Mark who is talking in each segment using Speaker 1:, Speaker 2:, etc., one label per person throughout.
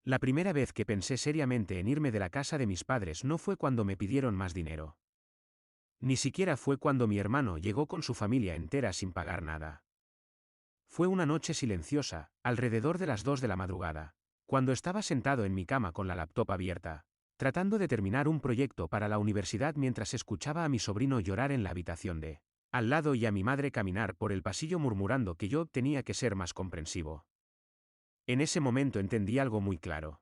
Speaker 1: La primera vez que pensé seriamente en irme de la casa de mis padres no fue cuando me pidieron más dinero. Ni siquiera fue cuando mi hermano llegó con su familia entera sin pagar nada. Fue una noche silenciosa, alrededor de las 2 de la madrugada, cuando estaba sentado en mi cama con la laptop abierta, tratando de terminar un proyecto para la universidad mientras escuchaba a mi sobrino llorar en la habitación de al lado y a mi madre caminar por el pasillo murmurando que yo tenía que ser más comprensivo. En ese momento entendí algo muy claro.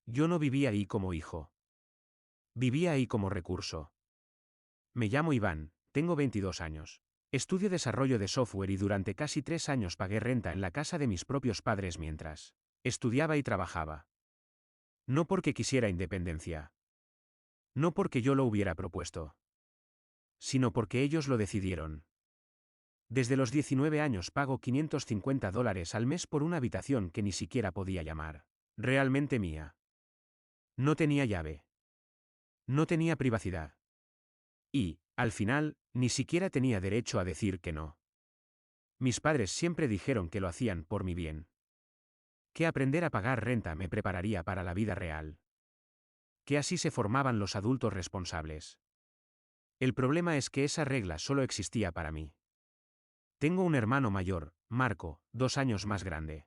Speaker 1: Yo no vivía ahí como hijo. Vivía ahí como recurso. Me llamo Iván, tengo 22 años. Estudio desarrollo de software y durante casi 3 años pagué renta en la casa de mis propios padres mientras estudiaba y trabajaba. No porque quisiera independencia. No porque yo lo hubiera propuesto. Sino porque ellos lo decidieron. Desde los 19 años pago $550 al mes por una habitación que ni siquiera podía llamar realmente mía. No tenía llave. No tenía privacidad. Y, al final, ni siquiera tenía derecho a decir que no. Mis padres siempre dijeron que lo hacían por mi bien. Que aprender a pagar renta me prepararía para la vida real. Que así se formaban los adultos responsables. El problema es que esa regla solo existía para mí. Tengo un hermano mayor, Marco, 2 años más grande.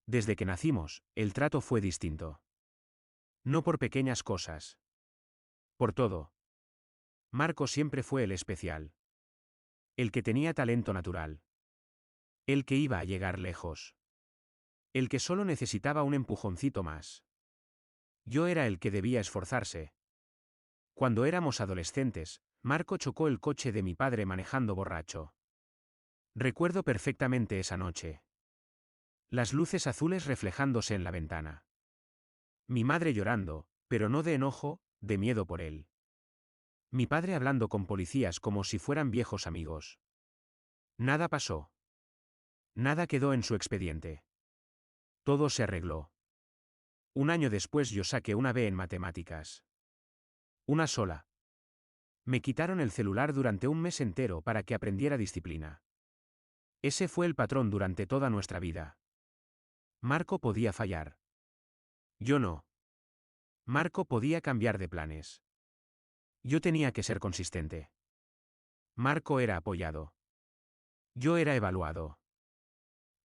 Speaker 1: Desde que nacimos, el trato fue distinto. No por pequeñas cosas. Por todo. Marco siempre fue el especial. El que tenía talento natural. El que iba a llegar lejos. El que solo necesitaba un empujoncito más. Yo era el que debía esforzarse. Cuando éramos adolescentes, Marco chocó el coche de mi padre manejando borracho. Recuerdo perfectamente esa noche. Las luces azules reflejándose en la ventana. Mi madre llorando, pero no de enojo, de miedo por él. Mi padre hablando con policías como si fueran viejos amigos. Nada pasó. Nada quedó en su expediente. Todo se arregló. Un año después yo saqué una B en matemáticas. Una sola. Me quitaron el celular durante un mes entero para que aprendiera disciplina. Ese fue el patrón durante toda nuestra vida. Marco podía fallar. Yo no. Marco podía cambiar de planes. Yo tenía que ser consistente. Marco era apoyado. Yo era evaluado.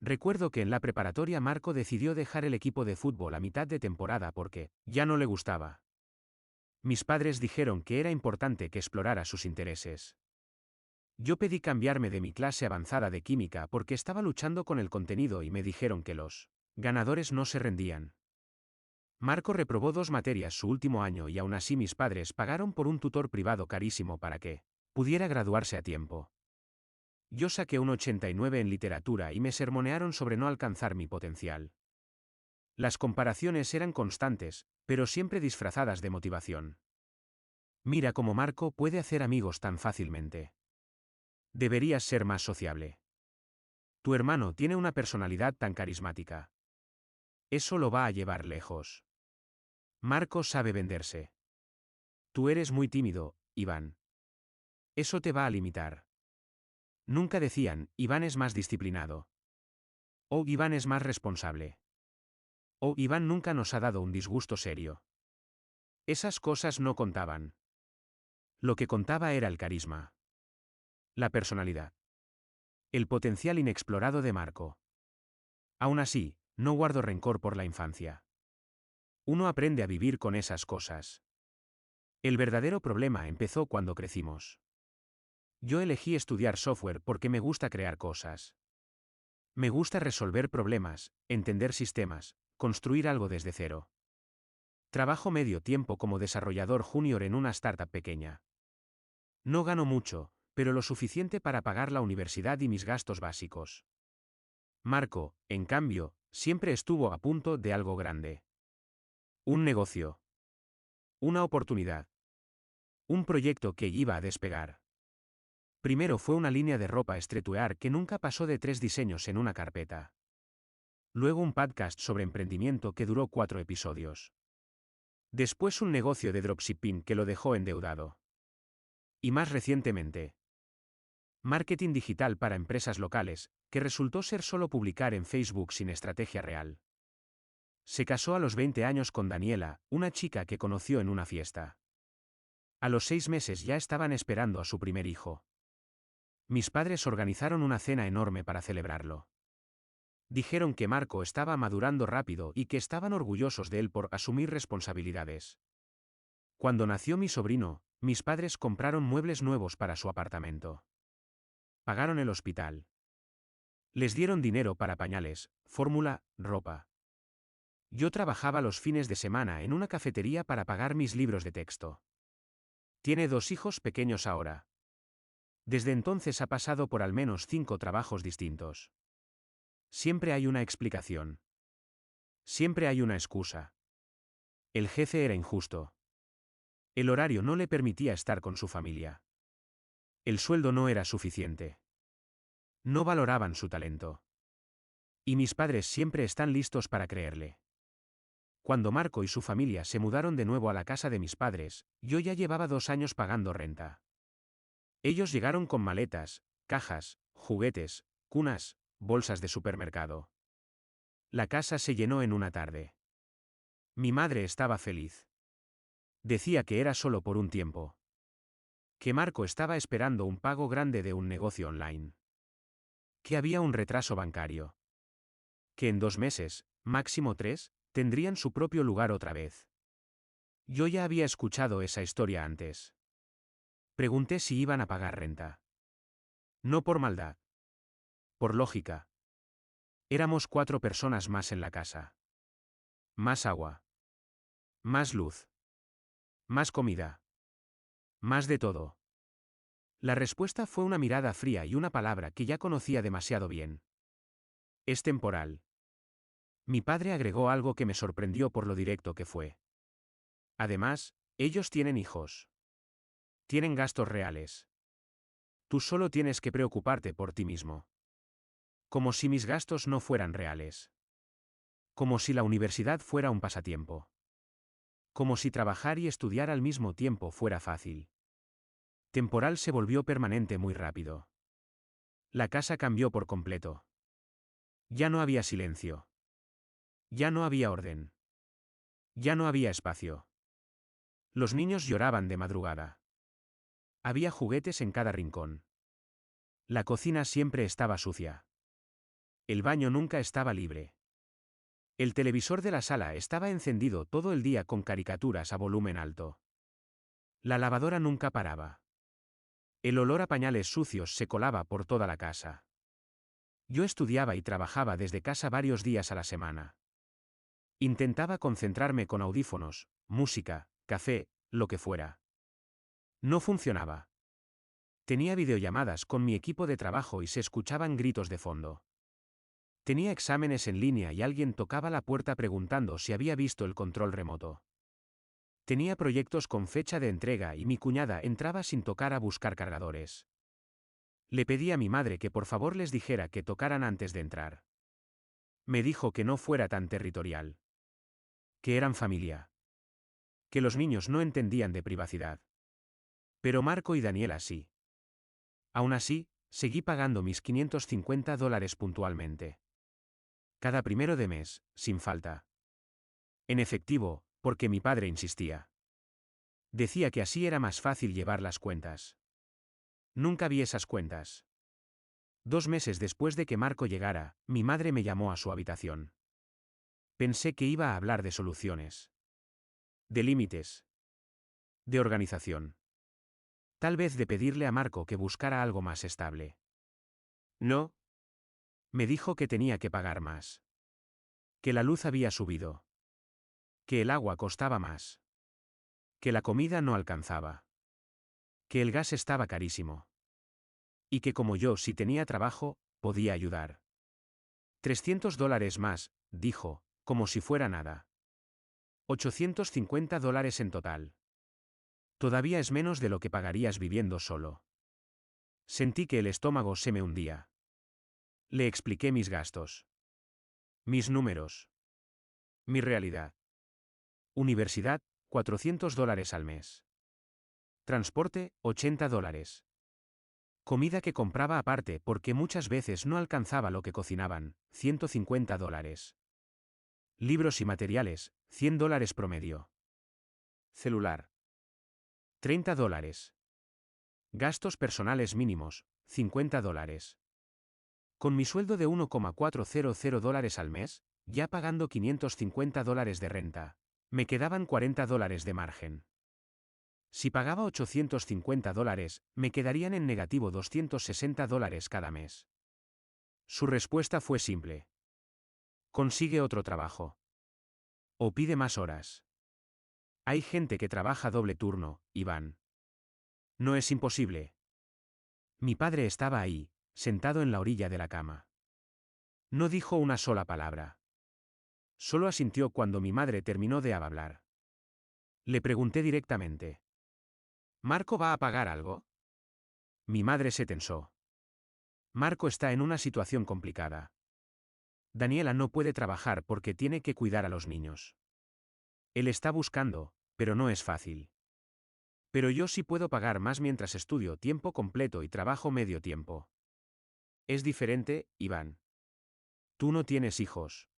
Speaker 1: Recuerdo que en la preparatoria Marco decidió dejar el equipo de fútbol a mitad de temporada porque ya no le gustaba. Mis padres dijeron que era importante que explorara sus intereses. Yo pedí cambiarme de mi clase avanzada de química porque estaba luchando con el contenido y me dijeron que los ganadores no se rendían. Marco reprobó 2 materias su último año y aún así mis padres pagaron por un tutor privado carísimo para que pudiera graduarse a tiempo. Yo saqué un 89 en literatura y me sermonearon sobre no alcanzar mi potencial. Las comparaciones eran constantes, pero siempre disfrazadas de motivación. Mira cómo Marco puede hacer amigos tan fácilmente. Deberías ser más sociable. Tu hermano tiene una personalidad tan carismática. Eso lo va a llevar lejos. Marco sabe venderse. Tú eres muy tímido, Iván. Eso te va a limitar. Nunca decían, Iván es más disciplinado. O Iván es más responsable. O Iván nunca nos ha dado un disgusto serio. Esas cosas no contaban. Lo que contaba era el carisma. La personalidad. El potencial inexplorado de Marco. Aún así, no guardo rencor por la infancia. Uno aprende a vivir con esas cosas. El verdadero problema empezó cuando crecimos. Yo elegí estudiar software porque me gusta crear cosas. Me gusta resolver problemas, entender sistemas, construir algo desde cero. Trabajo medio tiempo como desarrollador junior en una startup pequeña. No gano mucho, pero lo suficiente para pagar la universidad y mis gastos básicos. Marco, en cambio, siempre estuvo a punto de algo grande. Un negocio. Una oportunidad. Un proyecto que iba a despegar. Primero fue una línea de ropa streetwear que nunca pasó de 3 diseños en una carpeta. Luego un podcast sobre emprendimiento que duró 4 episodios. Después un negocio de dropshipping que lo dejó endeudado. Y más recientemente, marketing digital para empresas locales, que resultó ser solo publicar en Facebook sin estrategia real. Se casó a los 20 años con Daniela, una chica que conoció en una fiesta. A los 6 meses ya estaban esperando a su primer hijo. Mis padres organizaron una cena enorme para celebrarlo. Dijeron que Marco estaba madurando rápido y que estaban orgullosos de él por asumir responsabilidades. Cuando nació mi sobrino, mis padres compraron muebles nuevos para su apartamento. Pagaron el hospital. Les dieron dinero para pañales, fórmula, ropa. Yo trabajaba los fines de semana en una cafetería para pagar mis libros de texto. Tiene 2 hijos pequeños ahora. Desde entonces ha pasado por al menos 5 trabajos distintos. Siempre hay una explicación. Siempre hay una excusa. El jefe era injusto. El horario no le permitía estar con su familia. El sueldo no era suficiente. No valoraban su talento. Y mis padres siempre están listos para creerle. Cuando Marco y su familia se mudaron de nuevo a la casa de mis padres, yo ya llevaba 2 años pagando renta. Ellos llegaron con maletas, cajas, juguetes, cunas, bolsas de supermercado. La casa se llenó en una tarde. Mi madre estaba feliz. Decía que era solo por un tiempo. Que Marco estaba esperando un pago grande de un negocio online. Que había un retraso bancario. Que en 2 meses, máximo 3, tendrían su propio lugar otra vez. Yo ya había escuchado esa historia antes. Pregunté si iban a pagar renta. No por maldad. Por lógica. Éramos 4 personas más en la casa. Más agua. Más luz. Más comida. Más de todo. La respuesta fue una mirada fría y una palabra que ya conocía demasiado bien. Es temporal. Mi padre agregó algo que me sorprendió por lo directo que fue. Además, ellos tienen hijos. Tienen gastos reales. Tú solo tienes que preocuparte por ti mismo. Como si mis gastos no fueran reales. Como si la universidad fuera un pasatiempo. Como si trabajar y estudiar al mismo tiempo fuera fácil. Temporal se volvió permanente muy rápido. La casa cambió por completo. Ya no había silencio. Ya no había orden. Ya no había espacio. Los niños lloraban de madrugada. Había juguetes en cada rincón. La cocina siempre estaba sucia. El baño nunca estaba libre. El televisor de la sala estaba encendido todo el día con caricaturas a volumen alto. La lavadora nunca paraba. El olor a pañales sucios se colaba por toda la casa. Yo estudiaba y trabajaba desde casa varios días a la semana. Intentaba concentrarme con audífonos, música, café, lo que fuera. No funcionaba. Tenía videollamadas con mi equipo de trabajo y se escuchaban gritos de fondo. Tenía exámenes en línea y alguien tocaba la puerta preguntando si había visto el control remoto. Tenía proyectos con fecha de entrega y mi cuñada entraba sin tocar a buscar cargadores. Le pedí a mi madre que por favor les dijera que tocaran antes de entrar. Me dijo que no fuera tan territorial. Que eran familia. Que los niños no entendían de privacidad. Pero Marco y Daniela sí. Aún así, seguí pagando mis $550 puntualmente. Cada primero de mes, sin falta. En efectivo, porque mi padre insistía. Decía que así era más fácil llevar las cuentas. Nunca vi esas cuentas. 2 meses después de que Marco llegara, mi madre me llamó a su habitación. Pensé que iba a hablar de soluciones. De límites. De organización. Tal vez de pedirle a Marco que buscara algo más estable. No. Me dijo que tenía que pagar más. Que la luz había subido. Que el agua costaba más. Que la comida no alcanzaba. Que el gas estaba carísimo. Y que como yo si tenía trabajo, podía ayudar. $300 más, dijo, como si fuera nada. $850 en total. Todavía es menos de lo que pagarías viviendo solo. Sentí que el estómago se me hundía. Le expliqué mis gastos. Mis números. Mi realidad. Universidad, $400 al mes. Transporte, $80. Comida que compraba aparte porque muchas veces no alcanzaba lo que cocinaban, $150. Libros y materiales, $100 promedio. Celular. $30. Gastos personales mínimos, $50. Con mi sueldo de $1,400 al mes, ya pagando $550 de renta, me quedaban $40 de margen. Si pagaba $850, me quedarían en negativo $260 cada mes. Su respuesta fue simple. Consigue otro trabajo. O pide más horas. Hay gente que trabaja doble turno, Iván. No es imposible. Mi padre estaba ahí, sentado en la orilla de la cama. No dijo una sola palabra. Solo asintió cuando mi madre terminó de hablar. Le pregunté directamente. ¿Marco va a pagar algo? Mi madre se tensó. Marco está en una situación complicada. Daniela no puede trabajar porque tiene que cuidar a los niños. Él está buscando, pero no es fácil. Pero yo sí puedo pagar más mientras estudio tiempo completo y trabajo medio tiempo. Es diferente, Iván. Tú no tienes hijos.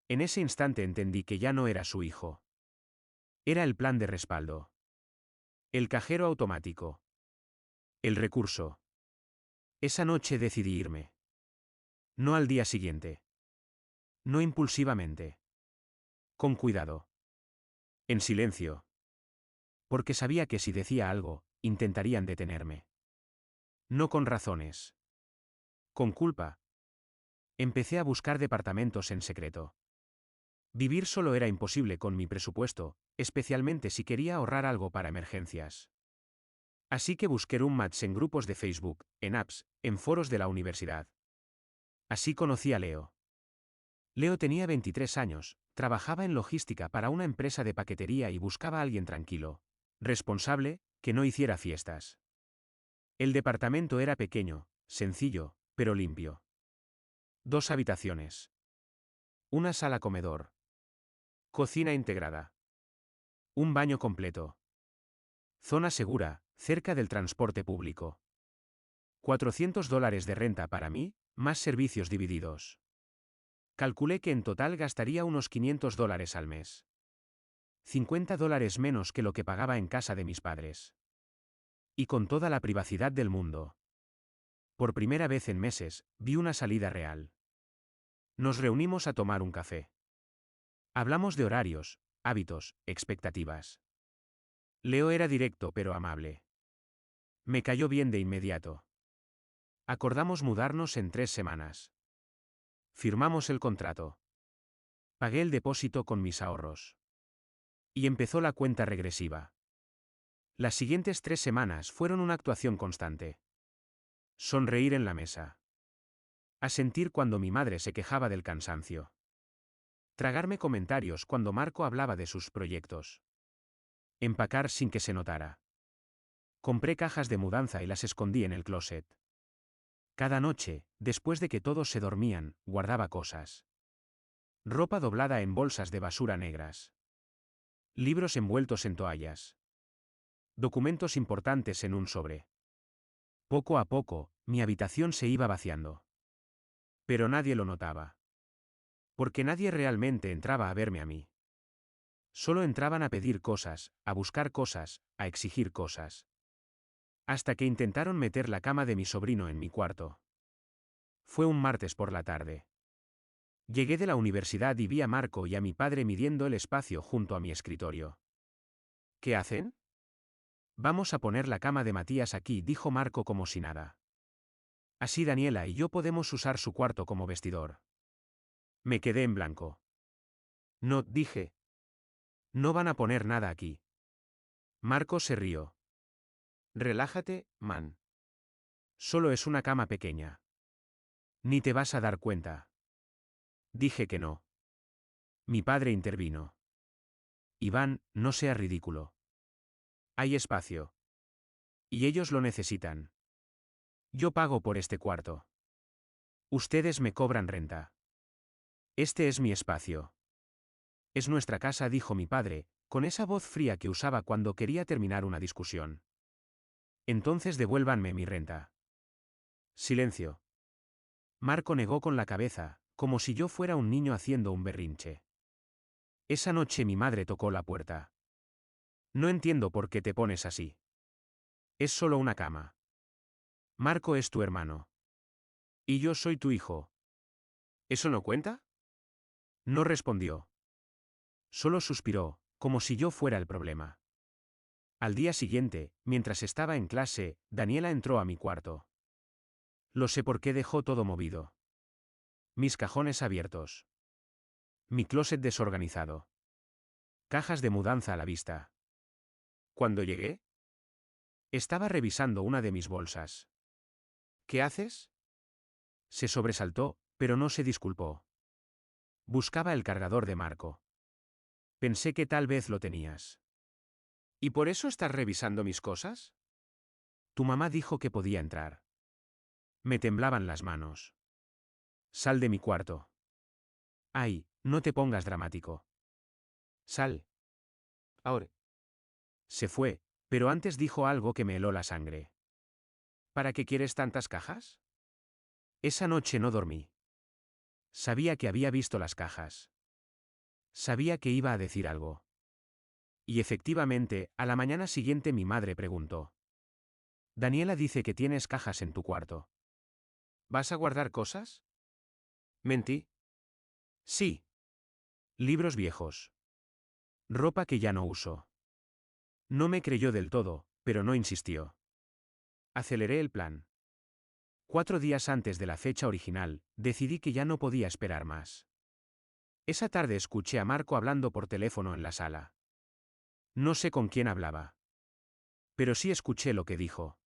Speaker 1: En ese instante entendí que ya no era su hijo. Era el plan de respaldo. El cajero automático. El recurso. Esa noche decidí irme. No al día siguiente. No impulsivamente. Con cuidado. En silencio. Porque sabía que si decía algo, intentarían detenerme. No con razones. Con culpa. Empecé a buscar departamentos en secreto. Vivir solo era imposible con mi presupuesto, especialmente si quería ahorrar algo para emergencias. Así que busqué roommates en grupos de Facebook, en apps, en foros de la universidad. Así conocí a Leo. Leo tenía 23 años, trabajaba en logística para una empresa de paquetería y buscaba a alguien tranquilo, responsable, que no hiciera fiestas. El departamento era pequeño, sencillo, pero limpio. 2 habitaciones. Una sala comedor. Cocina integrada. Un baño completo. Zona segura, cerca del transporte público. $400 de renta para mí, más servicios divididos. Calculé que en total gastaría unos $500 al mes. $50 menos que lo que pagaba en casa de mis padres. Y con toda la privacidad del mundo. Por primera vez en meses, vi una salida real. Nos reunimos a tomar un café. Hablamos de horarios, hábitos, expectativas. Leo era directo pero amable. Me cayó bien de inmediato. Acordamos mudarnos en 3 semanas. Firmamos el contrato. Pagué el depósito con mis ahorros. Y empezó la cuenta regresiva. Las siguientes 3 semanas fueron una actuación constante. Sonreír en la mesa. Asentir cuando mi madre se quejaba del cansancio. Tragarme comentarios cuando Marco hablaba de sus proyectos. Empacar sin que se notara. Compré cajas de mudanza y las escondí en el closet. Cada noche, después de que todos se dormían, guardaba cosas. Ropa doblada en bolsas de basura negras. Libros envueltos en toallas. Documentos importantes en un sobre. Poco a poco, mi habitación se iba vaciando. Pero nadie lo notaba. Porque nadie realmente entraba a verme a mí. Solo entraban a pedir cosas, a buscar cosas, a exigir cosas. Hasta que intentaron meter la cama de mi sobrino en mi cuarto. Fue un martes por la tarde. Llegué de la universidad y vi a Marco y a mi padre midiendo el espacio junto a mi escritorio. ¿Qué hacen? Vamos a poner la cama de Matías aquí, dijo Marco como si nada. Así Daniela y yo podemos usar su cuarto como vestidor. Me quedé en blanco. No, dije. No van a poner nada aquí. Marco se rió. Relájate, man. Solo es una cama pequeña. Ni te vas a dar cuenta. Dije que no. Mi padre intervino. Iván, no sea ridículo. Hay espacio. Y ellos lo necesitan. Yo pago por este cuarto. Ustedes me cobran renta. Este es mi espacio. Es nuestra casa, dijo mi padre, con esa voz fría que usaba cuando quería terminar una discusión. Entonces devuélvanme mi renta. Silencio. Marco negó con la cabeza, como si yo fuera un niño haciendo un berrinche. Esa noche mi madre tocó la puerta. No entiendo por qué te pones así. Es solo una cama. Marco es tu hermano. Y yo soy tu hijo. ¿Eso no cuenta? No respondió. Solo suspiró, como si yo fuera el problema. Al día siguiente, mientras estaba en clase, Daniela entró a mi cuarto. Lo sé por qué dejó todo movido. Mis cajones abiertos. Mi closet desorganizado. Cajas de mudanza a la vista. Cuando llegué, estaba revisando una de mis bolsas. ¿Qué haces? Se sobresaltó, pero no se disculpó. Buscaba el cargador de Marco. Pensé que tal vez lo tenías. ¿Y por eso estás revisando mis cosas? Tu mamá dijo que podía entrar. Me temblaban las manos. Sal de mi cuarto. Ay, no te pongas dramático. Sal. Ahora. Se fue, pero antes dijo algo que me heló la sangre. ¿Para qué quieres tantas cajas? Esa noche no dormí. Sabía que había visto las cajas. Sabía que iba a decir algo. Y efectivamente, a la mañana siguiente mi madre preguntó. Daniela dice que tienes cajas en tu cuarto. ¿Vas a guardar cosas? Mentí. Sí. Libros viejos. Ropa que ya no uso. No me creyó del todo, pero no insistió. Aceleré el plan. 4 días antes de la fecha original, decidí que ya no podía esperar más. Esa tarde escuché a Marco hablando por teléfono en la sala. No sé con quién hablaba. Pero sí escuché lo que dijo.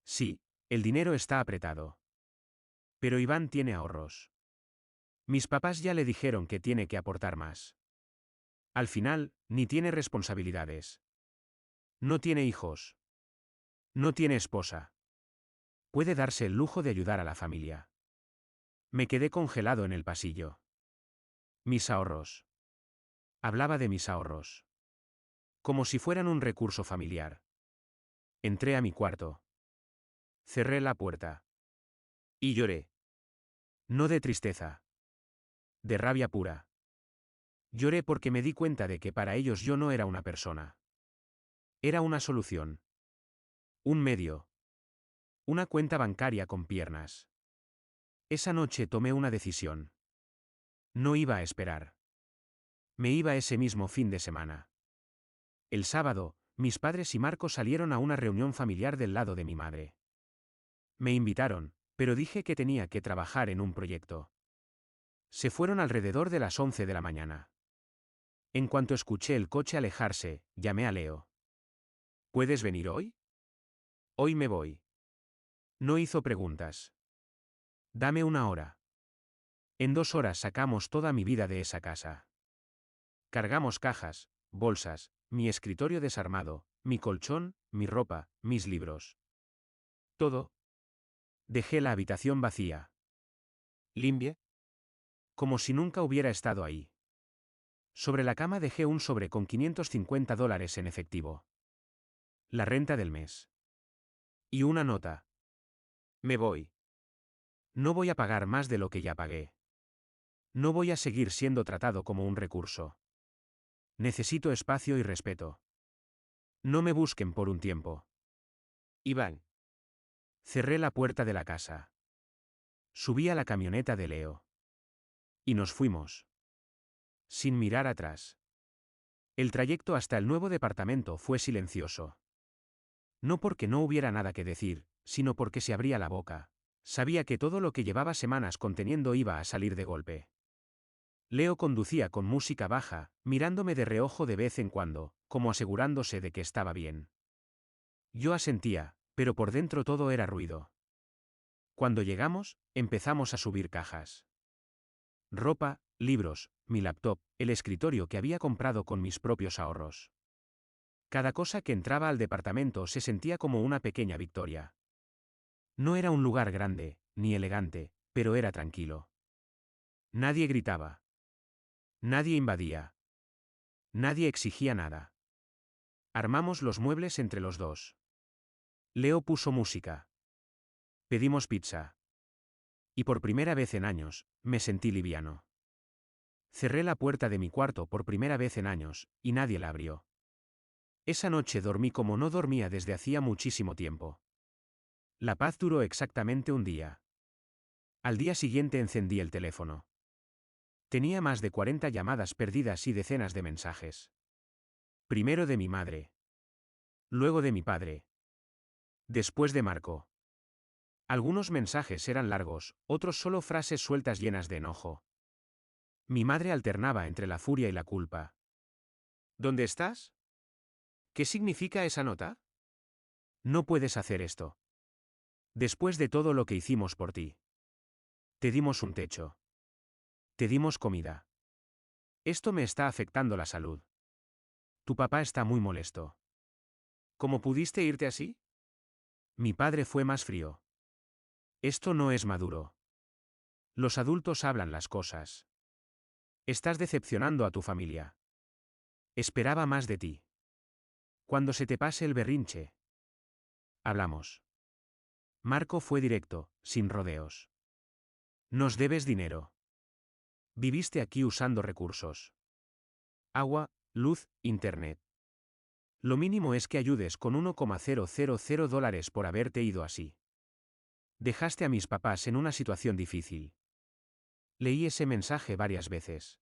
Speaker 1: Sí, el dinero está apretado. Pero Iván tiene ahorros. Mis papás ya le dijeron que tiene que aportar más. Al final, ni tiene responsabilidades. No tiene hijos. No tiene esposa. Puede darse el lujo de ayudar a la familia. Me quedé congelado en el pasillo. Mis ahorros. Hablaba de mis ahorros. Como si fueran un recurso familiar. Entré a mi cuarto. Cerré la puerta. Y lloré. No de tristeza. De rabia pura. Lloré porque me di cuenta de que para ellos yo no era una persona. Era una solución. Un medio. Una cuenta bancaria con piernas. Esa noche tomé una decisión. No iba a esperar. Me iba ese mismo fin de semana. El sábado, mis padres y Marco salieron a una reunión familiar del lado de mi madre. Me invitaron, pero dije que tenía que trabajar en un proyecto. Se fueron alrededor de las 11 de la mañana. En cuanto escuché el coche alejarse, llamé a Leo. ¿Puedes venir hoy? Hoy me voy. No hizo preguntas. Dame una hora. En 2 horas sacamos toda mi vida de esa casa. Cargamos cajas, bolsas, mi escritorio desarmado, mi colchón, mi ropa, mis libros. Todo. Dejé la habitación vacía. Limpia. Como si nunca hubiera estado ahí. Sobre la cama dejé un sobre con $550 en efectivo. La renta del mes. Y una nota. Me voy. No voy a pagar más de lo que ya pagué. No voy a seguir siendo tratado como un recurso. Necesito espacio y respeto. No me busquen por un tiempo. Iván. Cerré la puerta de la casa. Subí a la camioneta de Leo. Y nos fuimos. Sin mirar atrás. El trayecto hasta el nuevo departamento fue silencioso. No porque no hubiera nada que decir, sino porque se abría la boca. Sabía que todo lo que llevaba semanas conteniendo iba a salir de golpe. Leo conducía con música baja, mirándome de reojo de vez en cuando, como asegurándose de que estaba bien. Yo asentía, pero por dentro todo era ruido. Cuando llegamos, empezamos a subir cajas. Ropa, libros, mi laptop, el escritorio que había comprado con mis propios ahorros. Cada cosa que entraba al departamento se sentía como una pequeña victoria. No era un lugar grande, ni elegante, pero era tranquilo. Nadie gritaba. Nadie invadía. Nadie exigía nada. Armamos los muebles entre los dos. Leo puso música. Pedimos pizza. Y por primera vez en años, me sentí liviano. Cerré la puerta de mi cuarto por primera vez en años, y nadie la abrió. Esa noche dormí como no dormía desde hacía muchísimo tiempo. La paz duró exactamente un día. Al día siguiente encendí el teléfono. Tenía más de 40 llamadas perdidas y decenas de mensajes. Primero de mi madre. Luego de mi padre. Después de Marco. Algunos mensajes eran largos, otros solo frases sueltas llenas de enojo. Mi madre alternaba entre la furia y la culpa. ¿Dónde estás? ¿Qué significa esa nota? No puedes hacer esto. Después de todo lo que hicimos por ti. Te dimos un techo. Te dimos comida. Esto me está afectando la salud. Tu papá está muy molesto. ¿Cómo pudiste irte así? Mi padre fue más frío. Esto no es maduro. Los adultos hablan las cosas. Estás decepcionando a tu familia. Esperaba más de ti. Cuando se te pase el berrinche. Hablamos. Marco fue directo, sin rodeos. Nos debes dinero. Viviste aquí usando recursos. Agua, luz, internet. Lo mínimo es que ayudes con $1,000 por haberte ido así. Dejaste a mis papás en una situación difícil. Leí ese mensaje varias veces.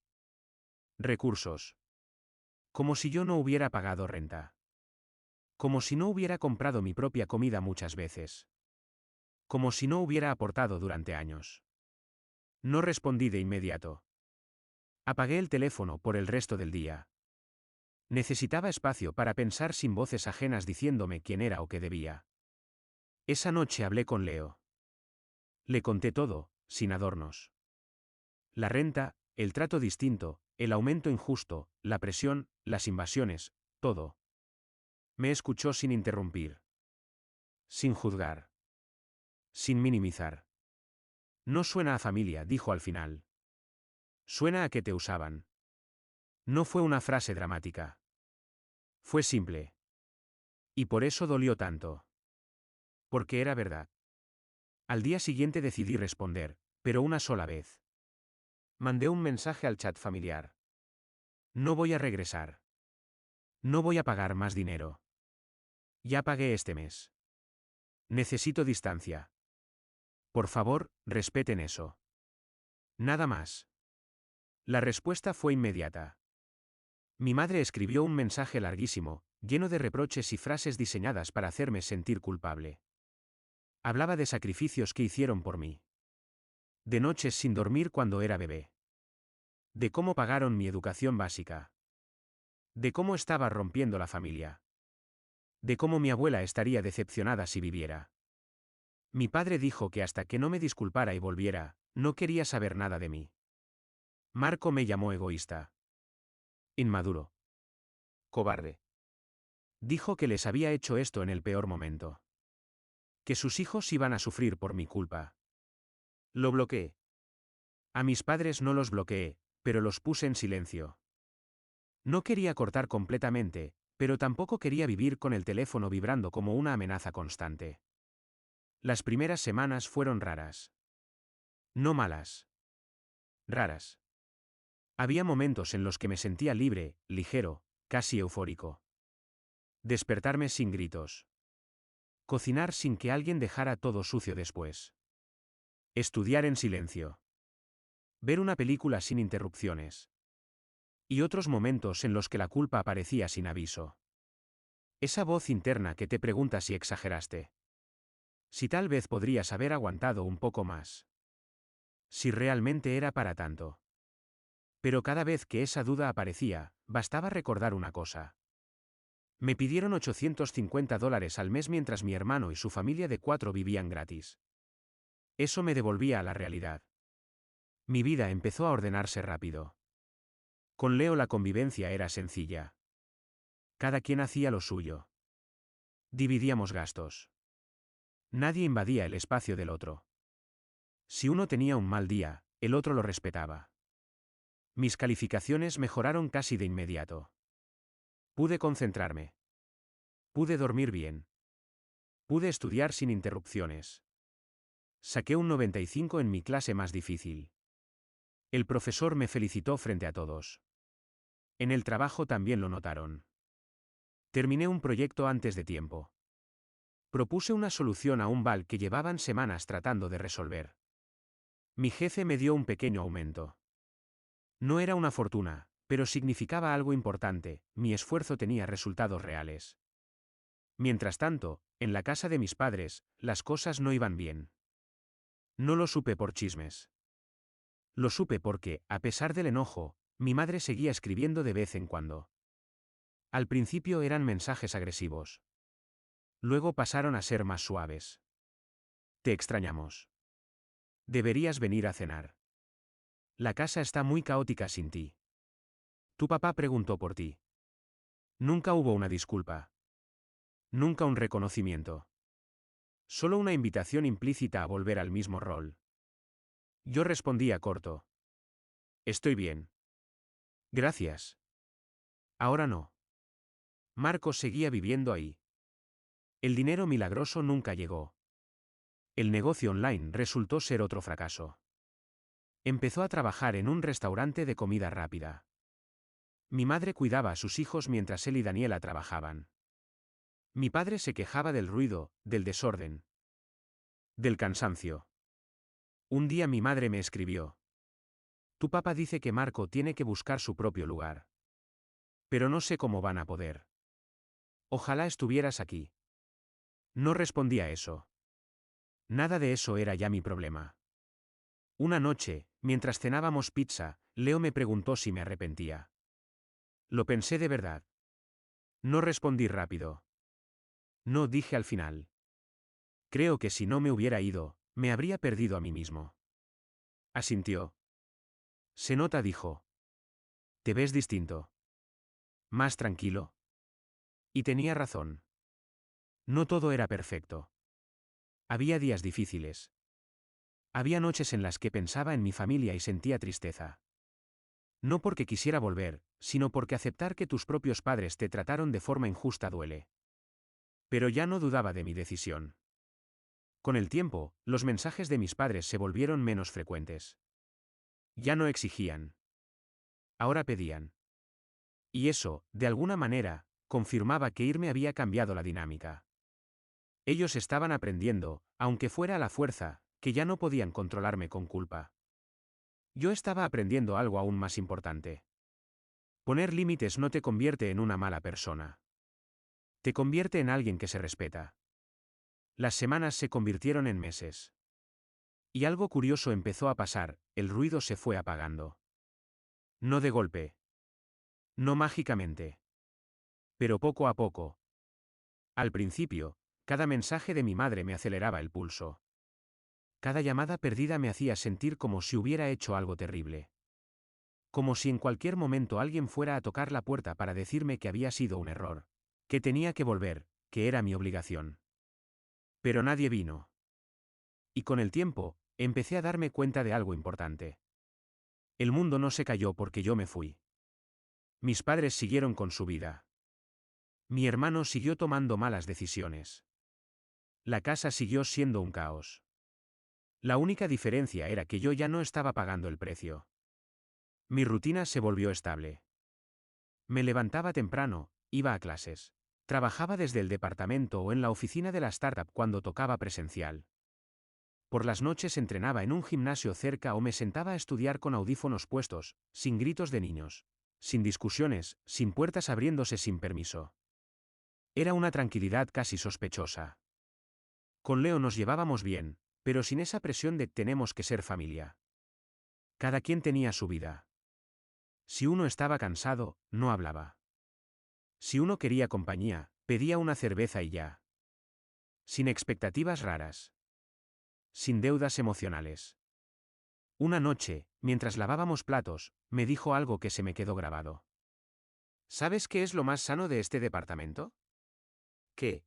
Speaker 1: Recursos. Como si yo no hubiera pagado renta. Como si no hubiera comprado mi propia comida muchas veces. Como si no hubiera aportado durante años. No respondí de inmediato. Apagué el teléfono por el resto del día. Necesitaba espacio para pensar sin voces ajenas diciéndome quién era o qué debía. Esa noche hablé con Leo. Le conté todo, sin adornos. La renta, el trato distinto, el aumento injusto, la presión, las invasiones, todo. Me escuchó sin interrumpir. Sin juzgar. Sin minimizar. No suena a familia, dijo al final. Suena a que te usaban. No fue una frase dramática. Fue simple. Y por eso dolió tanto. Porque era verdad. Al día siguiente decidí responder, pero una sola vez. Mandé un mensaje al chat familiar. No voy a regresar. No voy a pagar más dinero. Ya pagué este mes. Necesito distancia. Por favor, respeten eso. Nada más. La respuesta fue inmediata. Mi madre escribió un mensaje larguísimo, lleno de reproches y frases diseñadas para hacerme sentir culpable. Hablaba de sacrificios que hicieron por mí. De noches sin dormir cuando era bebé. De cómo pagaron mi educación básica. De cómo estaba rompiendo la familia. De cómo mi abuela estaría decepcionada si viviera. Mi padre dijo que hasta que no me disculpara y volviera, no quería saber nada de mí. Marco me llamó egoísta. Inmaduro. Cobarde. Dijo que les había hecho esto en el peor momento. Que sus hijos iban a sufrir por mi culpa. Lo bloqueé. A mis padres no los bloqueé, pero los puse en silencio. No quería cortar completamente, pero tampoco quería vivir con el teléfono vibrando como una amenaza constante. Las primeras semanas fueron raras. No malas. Raras. Había momentos en los que me sentía libre, ligero, casi eufórico. Despertarme sin gritos. Cocinar sin que alguien dejara todo sucio después. Estudiar en silencio. Ver una película sin interrupciones. Y otros momentos en los que la culpa aparecía sin aviso. Esa voz interna que te pregunta si exageraste. Si tal vez podrías haber aguantado un poco más. Si realmente era para tanto. Pero cada vez que esa duda aparecía, bastaba recordar una cosa. Me pidieron $850 al mes mientras mi hermano y su familia de 4 vivían gratis. Eso me devolvía a la realidad. Mi vida empezó a ordenarse rápido. Con Leo la convivencia era sencilla. Cada quien hacía lo suyo. Dividíamos gastos. Nadie invadía el espacio del otro. Si uno tenía un mal día, el otro lo respetaba. Mis calificaciones mejoraron casi de inmediato. Pude concentrarme. Pude dormir bien. Pude estudiar sin interrupciones. Saqué un 95 en mi clase más difícil. El profesor me felicitó frente a todos. En el trabajo también lo notaron. Terminé un proyecto antes de tiempo. Propuse una solución a un bug que llevaban semanas tratando de resolver. Mi jefe me dio un pequeño aumento. No era una fortuna, pero significaba algo importante, mi esfuerzo tenía resultados reales. Mientras tanto, en la casa de mis padres, las cosas no iban bien. No lo supe por chismes. Lo supe porque, a pesar del enojo, mi madre seguía escribiendo de vez en cuando. Al principio eran mensajes agresivos. Luego pasaron a ser más suaves. Te extrañamos. Deberías venir a cenar. La casa está muy caótica sin ti. Tu papá preguntó por ti. Nunca hubo una disculpa. Nunca un reconocimiento. Solo una invitación implícita a volver al mismo rol. Yo respondía corto. Estoy bien. Gracias. Ahora no. Marcos seguía viviendo ahí. El dinero milagroso nunca llegó. El negocio online resultó ser otro fracaso. Empezó a trabajar en un restaurante de comida rápida. Mi madre cuidaba a sus hijos mientras él y Daniela trabajaban. Mi padre se quejaba del ruido, del desorden, del cansancio. Un día mi madre me escribió. Tu papá dice que Marco tiene que buscar su propio lugar. Pero no sé cómo van a poder. Ojalá estuvieras aquí. No respondí a eso. Nada de eso era ya mi problema. Una noche, mientras cenábamos pizza, Leo me preguntó si me arrepentía. Lo pensé de verdad. No respondí rápido. No, dije al final. Creo que si no me hubiera ido, me habría perdido a mí mismo. Asintió. Se nota, dijo. Te ves distinto. Más tranquilo. Y tenía razón. No todo era perfecto. Había días difíciles. Había noches en las que pensaba en mi familia y sentía tristeza. No porque quisiera volver, sino porque aceptar que tus propios padres te trataron de forma injusta duele. Pero ya no dudaba de mi decisión. Con el tiempo, los mensajes de mis padres se volvieron menos frecuentes. Ya no exigían. Ahora pedían. Y eso, de alguna manera, confirmaba que irme había cambiado la dinámica. Ellos estaban aprendiendo, aunque fuera a la fuerza, que ya no podían controlarme con culpa. Yo estaba aprendiendo algo aún más importante. Poner límites no te convierte en una mala persona. Te convierte en alguien que se respeta. Las semanas se convirtieron en meses. Y algo curioso empezó a pasar, el ruido se fue apagando. No de golpe. No mágicamente. Pero poco a poco. Al principio, cada mensaje de mi madre me aceleraba el pulso. Cada llamada perdida me hacía sentir como si hubiera hecho algo terrible. Como si en cualquier momento alguien fuera a tocar la puerta para decirme que había sido un error. Que tenía que volver, que era mi obligación. Pero nadie vino. Y con el tiempo, empecé a darme cuenta de algo importante. El mundo no se cayó porque yo me fui. Mis padres siguieron con su vida. Mi hermano siguió tomando malas decisiones. La casa siguió siendo un caos. La única diferencia era que yo ya no estaba pagando el precio. Mi rutina se volvió estable. Me levantaba temprano, iba a clases. Trabajaba desde el departamento o en la oficina de la startup cuando tocaba presencial. Por las noches entrenaba en un gimnasio cerca o me sentaba a estudiar con audífonos puestos, sin gritos de niños. Sin discusiones, sin puertas abriéndose sin permiso. Era una tranquilidad casi sospechosa. Con Leo nos llevábamos bien, pero sin esa presión de tenemos que ser familia. Cada quien tenía su vida. Si uno estaba cansado, no hablaba. Si uno quería compañía, pedía una cerveza y ya. Sin expectativas raras. Sin deudas emocionales. Una noche, mientras lavábamos platos, me dijo algo que se me quedó grabado. ¿Sabes qué es lo más sano de este departamento? ¿Qué?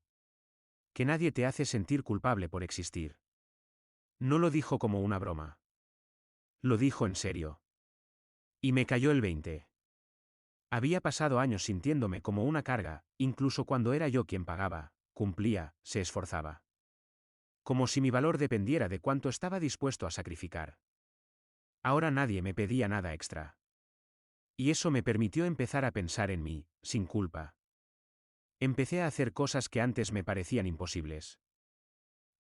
Speaker 1: Que nadie te hace sentir culpable por existir. No lo dijo como una broma. Lo dijo en serio. Y me cayó el 20. Había pasado años sintiéndome como una carga, incluso cuando era yo quien pagaba, cumplía, se esforzaba. Como si mi valor dependiera de cuánto estaba dispuesto a sacrificar. Ahora nadie me pedía nada extra. Y eso me permitió empezar a pensar en mí, sin culpa. Empecé a hacer cosas que antes me parecían imposibles.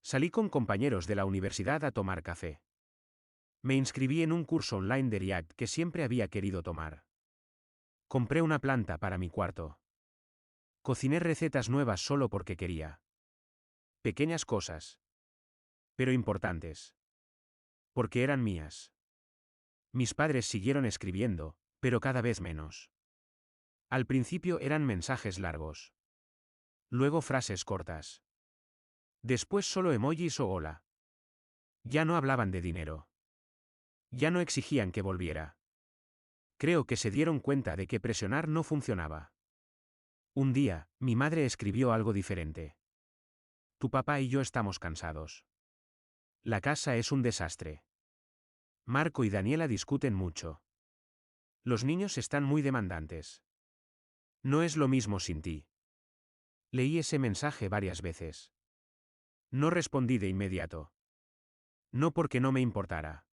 Speaker 1: Salí con compañeros de la universidad a tomar café. Me inscribí en un curso online de React que siempre había querido tomar. Compré una planta para mi cuarto. Cociné recetas nuevas solo porque quería. Pequeñas cosas. Pero importantes. Porque eran mías. Mis padres siguieron escribiendo, pero cada vez menos. Al principio eran mensajes largos. Luego frases cortas. Después solo emojis o hola. Ya no hablaban de dinero. Ya no exigían que volviera. Creo que se dieron cuenta de que presionar no funcionaba. Un día, mi madre escribió algo diferente. Tu papá y yo estamos cansados. La casa es un desastre. Marco y Daniela discuten mucho. Los niños están muy demandantes. No es lo mismo sin ti. Leí ese mensaje varias veces. No respondí de inmediato. No porque no me importara,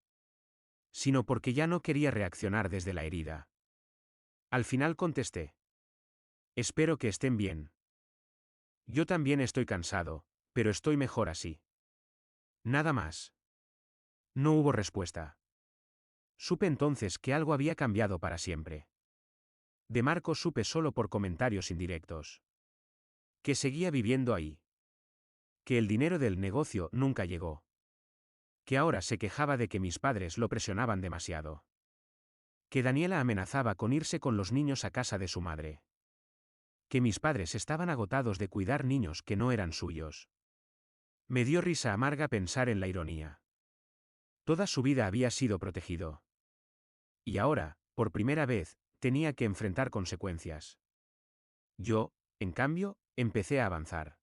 Speaker 1: sino porque ya no quería reaccionar desde la herida. Al final contesté. Espero que estén bien. Yo también estoy cansado, pero estoy mejor así. Nada más. No hubo respuesta. Supe entonces que algo había cambiado para siempre. De Marco supe solo por comentarios indirectos. Que seguía viviendo ahí. Que el dinero del negocio nunca llegó. Que ahora se quejaba de que mis padres lo presionaban demasiado. Que Daniela amenazaba con irse con los niños a casa de su madre. Que mis padres estaban agotados de cuidar niños que no eran suyos. Me dio risa amarga pensar en la ironía. Toda su vida había sido protegido. Y ahora, por primera vez, tenía que enfrentar consecuencias. Yo, en cambio, empecé a avanzar.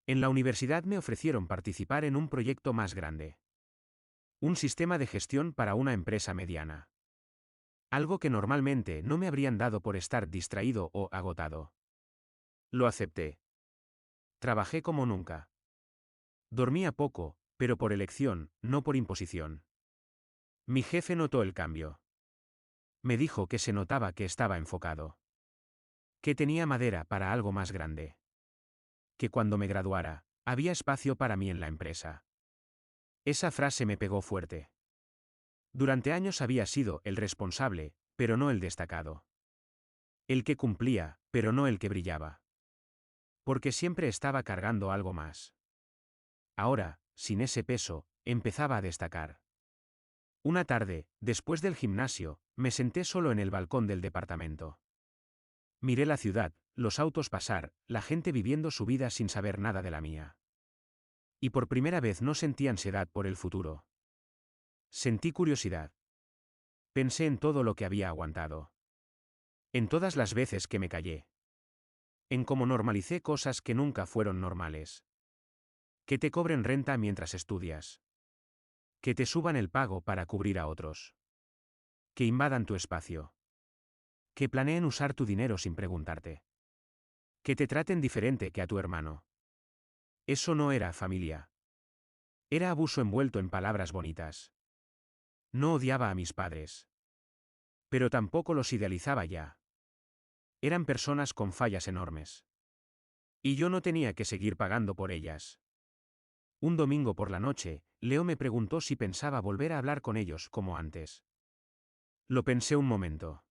Speaker 1: En la universidad me ofrecieron participar en un proyecto más grande. Un sistema de gestión para una empresa mediana. Algo que normalmente no me habrían dado por estar distraído o agotado. Lo acepté. Trabajé como nunca. Dormía poco, pero por elección, no por imposición. Mi jefe notó el cambio. Me dijo que se notaba que estaba enfocado. Que tenía madera para algo más grande. Que cuando me graduara, había espacio para mí en la empresa. Esa frase me pegó fuerte. Durante años había sido el responsable, pero no el destacado. El que cumplía, pero no el que brillaba. Porque siempre estaba cargando algo más. Ahora, sin ese peso, empezaba a destacar. Una tarde, después del gimnasio, me senté solo en el balcón del departamento. Miré la ciudad, los autos pasar, la gente viviendo su vida sin saber nada de la mía. Y por primera vez no sentí ansiedad por el futuro. Sentí curiosidad. Pensé en todo lo que había aguantado. En todas las veces que me callé. En cómo normalicé cosas que nunca fueron normales. Que te cobren renta mientras estudias. Que te suban el pago para cubrir a otros. Que invadan tu espacio. Que planeen usar tu dinero sin preguntarte. Que te traten diferente que a tu hermano. Eso no era familia. Era abuso envuelto en palabras bonitas. No odiaba a mis padres. Pero tampoco los idealizaba ya. Eran personas con fallas enormes. Y yo no tenía que seguir pagando por ellas. Un domingo por la noche, Leo me preguntó si pensaba volver a hablar con ellos como antes. Lo pensé un momento.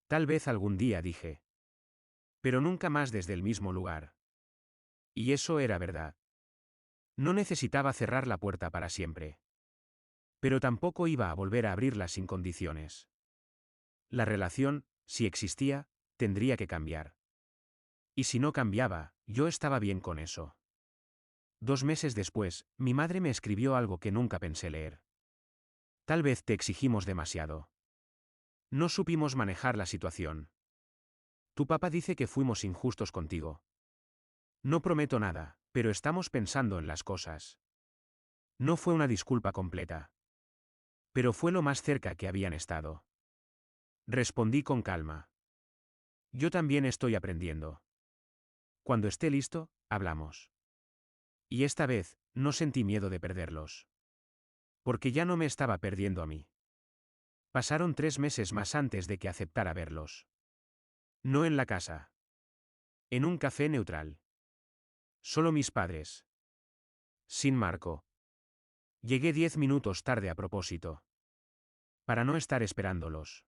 Speaker 1: Tal vez algún día, dije. Pero nunca más desde el mismo lugar. Y eso era verdad. No necesitaba cerrar la puerta para siempre. Pero tampoco iba a volver a abrirla sin condiciones. La relación, si existía, tendría que cambiar. Y si no cambiaba, yo estaba bien con eso. 2 meses después, mi madre me escribió algo que nunca pensé leer. Tal vez te exigimos demasiado. No supimos manejar la situación. Tu papá dice que fuimos injustos contigo. No prometo nada, pero estamos pensando en las cosas. No fue una disculpa completa. Pero fue lo más cerca que habían estado. Respondí con calma. Yo también estoy aprendiendo. Cuando esté listo, hablamos. Y esta vez, no sentí miedo de perderlos. Porque ya no me estaba perdiendo a mí. Pasaron 3 meses más antes de que aceptara verlos. No en la casa. En un café neutral. Solo mis padres. Sin Marco. Llegué 10 minutos tarde a propósito. Para no estar esperándolos.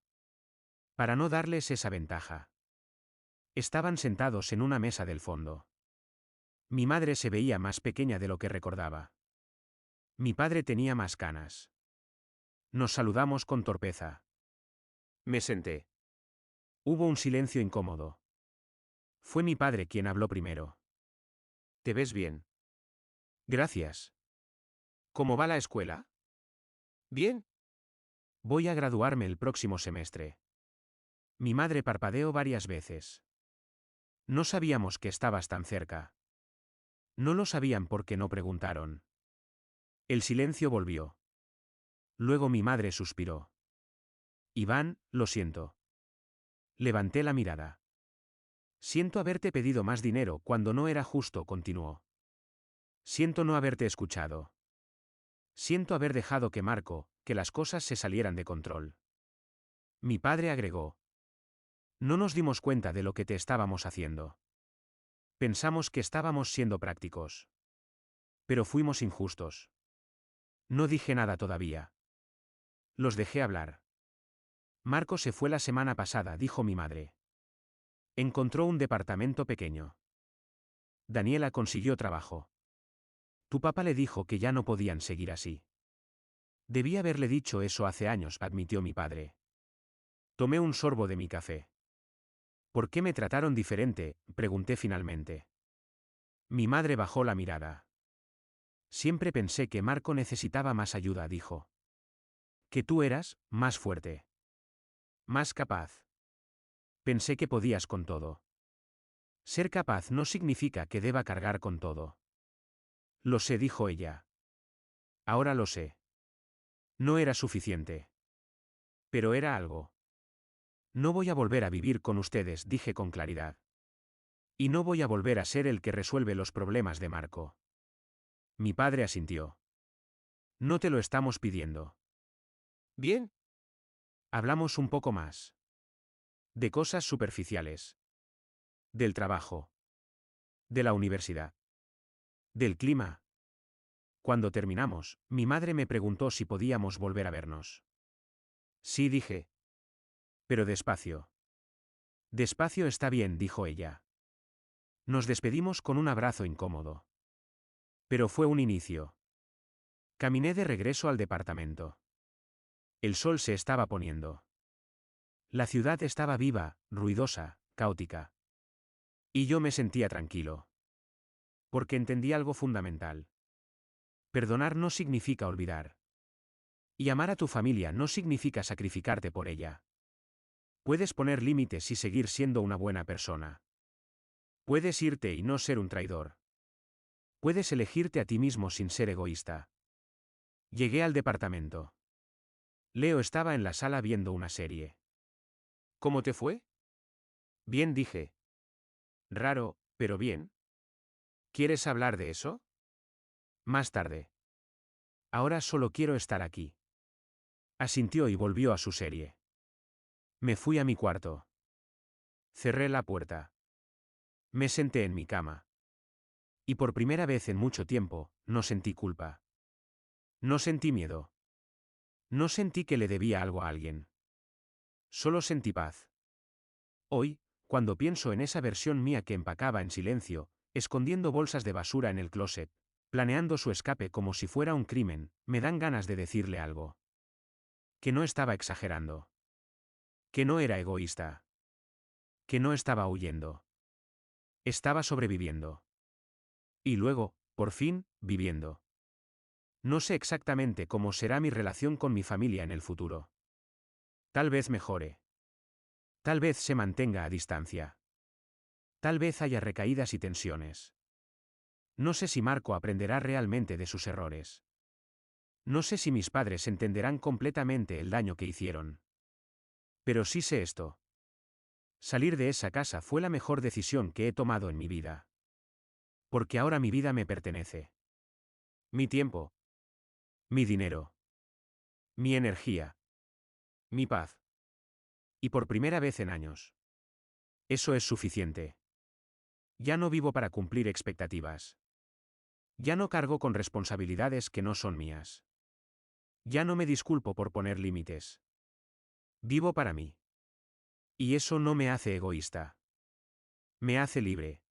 Speaker 1: Para no darles esa ventaja. Estaban sentados en una mesa del fondo. Mi madre se veía más pequeña de lo que recordaba. Mi padre tenía más canas. Nos saludamos con torpeza. Me senté. Hubo un silencio incómodo. Fue mi padre quien habló primero. ¿Te ves bien? Gracias. ¿Cómo va la escuela? Bien. Voy a graduarme el próximo semestre. Mi madre parpadeó varias veces. No sabíamos que estabas tan cerca. No lo sabían porque no preguntaron. El silencio volvió. Luego mi madre suspiró. Iván, lo siento. Levanté la mirada. Siento haberte pedido más dinero cuando no era justo, continuó. Siento no haberte escuchado. Siento haber dejado que las cosas se salieran de control. Mi padre agregó. No nos dimos cuenta de lo que te estábamos haciendo. Pensamos que estábamos siendo prácticos. Pero fuimos injustos. No dije nada todavía. Los dejé hablar. Marco se fue la semana pasada, dijo mi madre. Encontró un departamento pequeño. Daniela consiguió trabajo. Tu papá le dijo que ya no podían seguir así. Debí haberle dicho eso hace años, admitió mi padre. Tomé un sorbo de mi café. ¿Por qué me trataron diferente?, pregunté finalmente. Mi madre bajó la mirada. Siempre pensé que Marco necesitaba más ayuda, dijo. Que tú eras más fuerte. Más capaz. Pensé que podías con todo. Ser capaz no significa que deba cargar con todo. Lo sé, dijo ella. Ahora lo sé. No era suficiente. Pero era algo. No voy a volver a vivir con ustedes, dije con claridad. Y no voy a volver a ser el que resuelve los problemas de Marco. Mi padre asintió. No te lo estamos pidiendo. Bien. Hablamos un poco más. De cosas superficiales. Del trabajo. De la universidad. Del clima. Cuando terminamos, mi madre me preguntó si podíamos volver a vernos. Sí, dije. Pero despacio. Despacio está bien, dijo ella. Nos despedimos con un abrazo incómodo. Pero fue un inicio. Caminé de regreso al departamento. El sol se estaba poniendo. La ciudad estaba viva, ruidosa, caótica. Y yo me sentía tranquilo. Porque entendí algo fundamental. Perdonar no significa olvidar. Y amar a tu familia no significa sacrificarte por ella. Puedes poner límites y seguir siendo una buena persona. Puedes irte y no ser un traidor. Puedes elegirte a ti mismo sin ser egoísta. Llegué al departamento. Leo estaba en la sala viendo una serie. ¿Cómo te fue? Bien, dije. Raro, pero bien. ¿Quieres hablar de eso? Más tarde. Ahora solo quiero estar aquí. Asintió y volvió a su serie. Me fui a mi cuarto. Cerré la puerta. Me senté en mi cama. Y por primera vez en mucho tiempo, no sentí culpa. No sentí miedo. No sentí que le debía algo a alguien. Solo sentí paz. Hoy, cuando pienso en esa versión mía que empacaba en silencio, escondiendo bolsas de basura en el closet, planeando su escape como si fuera un crimen, me dan ganas de decirle algo. Que no estaba exagerando. Que no era egoísta. Que no estaba huyendo. Estaba sobreviviendo. Y luego, por fin, viviendo. No sé exactamente cómo será mi relación con mi familia en el futuro. Tal vez mejore. Tal vez se mantenga a distancia. Tal vez haya recaídas y tensiones. No sé si Marco aprenderá realmente de sus errores. No sé si mis padres entenderán completamente el daño que hicieron. Pero sí sé esto. Salir de esa casa fue la mejor decisión que he tomado en mi vida. Porque ahora mi vida me pertenece. Mi tiempo. Mi dinero. Mi energía. Mi paz. Y por primera vez en años. Eso es suficiente. Ya no vivo para cumplir expectativas. Ya no cargo con responsabilidades que no son mías. Ya no me disculpo por poner límites. Vivo para mí. Y eso no me hace egoísta. Me hace libre.